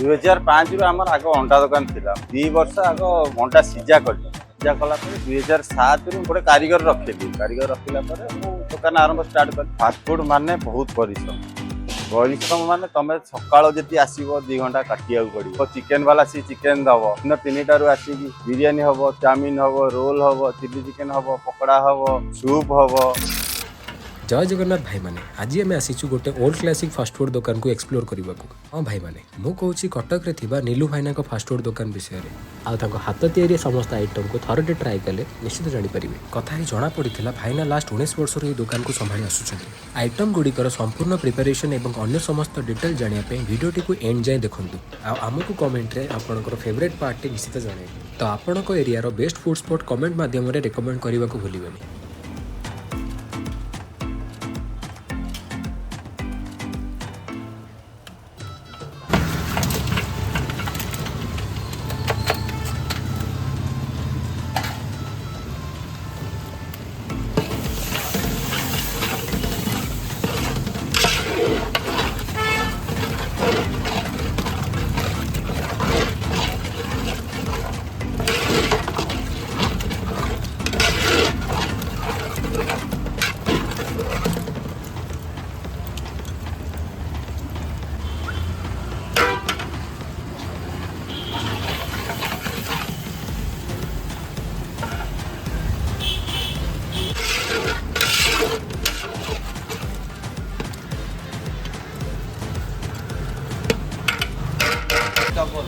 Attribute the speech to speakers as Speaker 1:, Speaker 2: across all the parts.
Speaker 1: 2005 ରୁ ଆମର ଆଗ ଅଣ୍ଡା ଦୋକାନ ଥିଲା 2 ବର୍ଷ ଆଗ ଅଣ୍ଡା ସିଝା କଲି ସିଝା କଲା ପରେ 2007 ରୁ ଗୋଟେ କାରିଗର ରଖିଲା ପରେ ମୁଁ ଦୋକାନ ଆରମ୍ଭ ଷ୍ଟାର୍ଟ କଲି ଫାଷ୍ଟଫୁଡ ମାନେ ବହୁତ ପରିଶ୍ରମ ମାନେ ତମେ ସକାଳ ଯଦି ଆସିବ 2 ଘଣ୍ଟା କାଟିବାକୁ ପଡିବ ଚିକେନ ବାଲା ସି ଚିକେନ ଦବ ଦିନ 3টাରୁ ଆସିକି ବିରିୟାନୀ ହବ ଚାଉମିନ ହବ ରୋଲ ହବ ଚିଲି ଚିକେନ ହବ ପକୋଡା ହବ ସୁପ୍ ହବ।
Speaker 2: जय जगन्नाथ भाई माने आज आम आसीचु गोटे ओल्ड क्लासिक फास्ट फूड दुकान को एक्सप्लोर करने को। हाँ भाई माने मु कहूँ कटक रे थिबा नीलू भाईना को फास्ट फूड दुकान विषय में आउ हाथ तैयारी समस्त आइटम को थरटे ट्राए कले निश्चित जानीपर कथा ही जना पड़ा भाईना लास्ट 19 वर्ष ये दुकान को संभाली आसुच्च आइटम गुड़िकर संपूर्ण प्रिपेरेसन और अन्य समस्त डिटेल जानापी भिडियोटी को एंड जाए देखूँ आमको कमेंट रे आपनकर फेवरेट पार्ट निश्चित जन तो आपण area best food spot comment माध्यम रेकमेंड करने को भूलिबेनी।
Speaker 3: डबल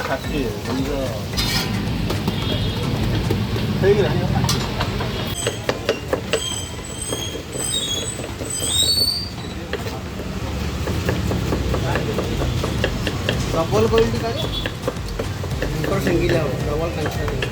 Speaker 1: 같이 먼저 그 얘기를 하니까
Speaker 3: डबल क्वालिटी का ऊपर सिंगल है डबल कनेक्शन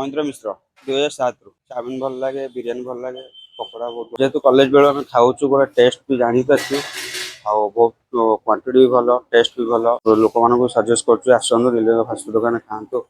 Speaker 4: महेंद्र मिश्र 2007 चाउमिन भल लगे बिरयानी भल लगे पकोड़ा बहुत जेहेतु कॉलेज बेल आम खाऊ गोटे टेस्ट भी जानी पार्टी बहुत क्वांटिटी भी भल टेस्ट भी भल लोक मान सजेस्ट कर आसतु नीलू फास्ट फूड दुकान खातु।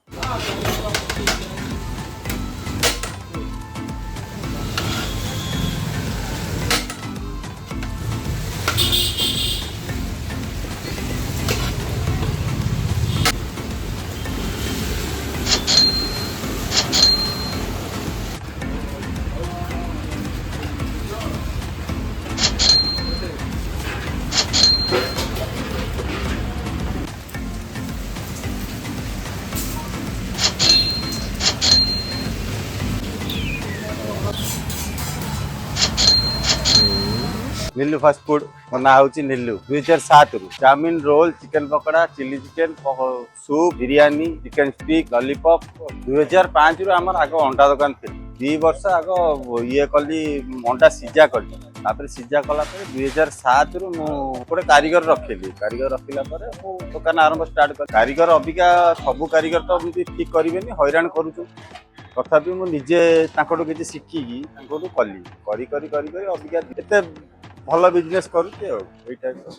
Speaker 1: नीलू फास्ट फूड मो ना हूँ Neelu 2007 chowmein roll chicken pakora chilli chicken soup biryani chicken stick lollipop 2005 रु आमर आग अंडा दुकान थी 2 वर्ष आग ये कली अंडा सीजा कली तापर सीजा कला 2007 रु गोटे कारीगर रखिली कारीगर रखिला मो दुकान आरंभ स्टार्ट कर कारीगर अबिका सबू कारीगर तो ठीक करेनि हैरान करूँ तथापि मुझे किसी शिखिकी कली करी करी करी करी अबिका एते भल बिजनेस करुँच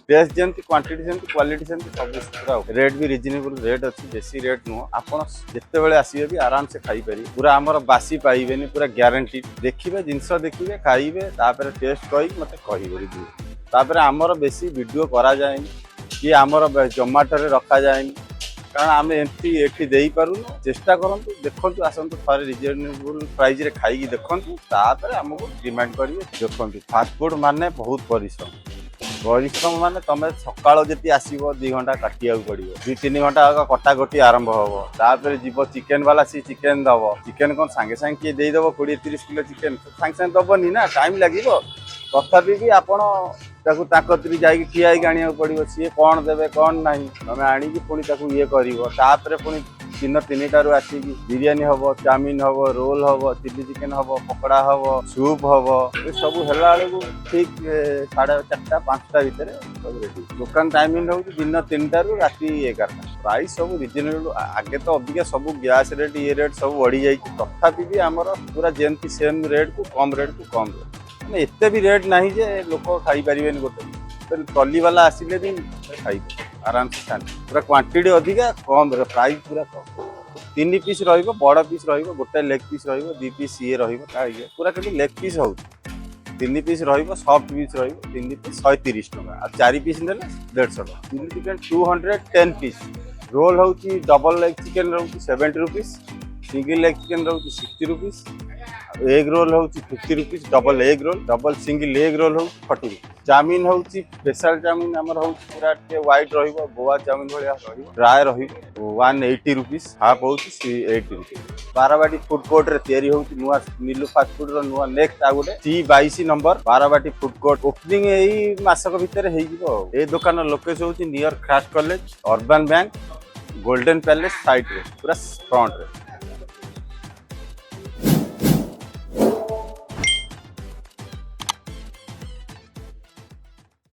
Speaker 1: टेस्ट जमी क्वांटिटी सेमती क्वालिटी सेमती सब पूरा रेट भी रिजनेबल रेट अच्छी बेसी रेट नुह आपड़ जिते आसवे भी आराम से खाईपारे पूरा आमर बासी पाइबेनि पूरा ग्यारंटी देखिए जिनस देखिए खाइबे तापर टेस्ट कही मत कह आमर बेसी वीडियो करा जाए कि आमर जोमाटो रखा जाए कारण आम एमती एठी दे पारूँ चेष्टा करूँ देखु आसतु थे रिजनेबल प्राइस रे खाई देखु तापर आमको डिमांड करेंगे देखो फास्ट फूड माने बहुत परिश्रम माने तुम सकाल जी आसो 2 घंटा काटिया पड़ो 2-3 घंटा कटाकटी आरंभ हम तापर जीव चिकेन वाला सी चिकेन दब चिकेन कौन सांगे सांगे किए देदेव 20-30 किलो चिकेन सांगे सांगे दबनी ना टाइम लगे तथापि भी आपण ताकतरी जाकि ठिया आने पड़ो सी कौन देवे कौन ना तुम आणिकी पुणी ये कर पुणी दिन 3टारू आसिक बिरयानी हम चाउमिन हम रोल हम चिल्ली चिकेन हम पकोड़ा हम सूप हम ये सब है ठीक 4:30-5टा भितर सब रेडी दुकान टाइमिंग हूँ दिन 3टारू राति 11टा प्राइस सब रिजनेबल आगे तो अबिका सब गैस रेट ये रेट सब बढ़ी जाए तथापि भी आमर पूरा जमती सेम रेट को कम रेट एते भी रेट ना जे लोक खाई पारे गोटे ट्रली वाला आसिले भी खाई आराम से खाते पूरा क्वांटिटी अधिका कम प्राइस पूरा कम 3 पीस बड़ पीस गोटे लेग पीस 2 पीस ये पूरा कि लेग पीस हो 3 पीस सॉफ्ट पीस 3 पीस 130 टका 4 पीस ने 150 टका चिल्ली चिकेन 210 पीस रोल हूँ double leg chicken roll 70 rupees single leg chicken roll 60 रुपीस एग रोल हूँ 50 rupees double egg roll double single egg roll हूँ 40 रुपीस चाउमिन हूँ special chowmein आमर हूँ पूरा व्हाइट गोवा चाउमिन भाया ड्राए 180 रुपीस हाफ हूँ 80 रुपीस बारवाटी फूड कोर्ट रे हूँ नुआ नीलू फास्ट फूड नुआ नेक्स्ट आ गोटे C22 number Barabati food court opening यही मासक भितर हो दुकान लोकेशन हूँ near craft college urban bank golden palace side रे पूरा फ्रंट रे।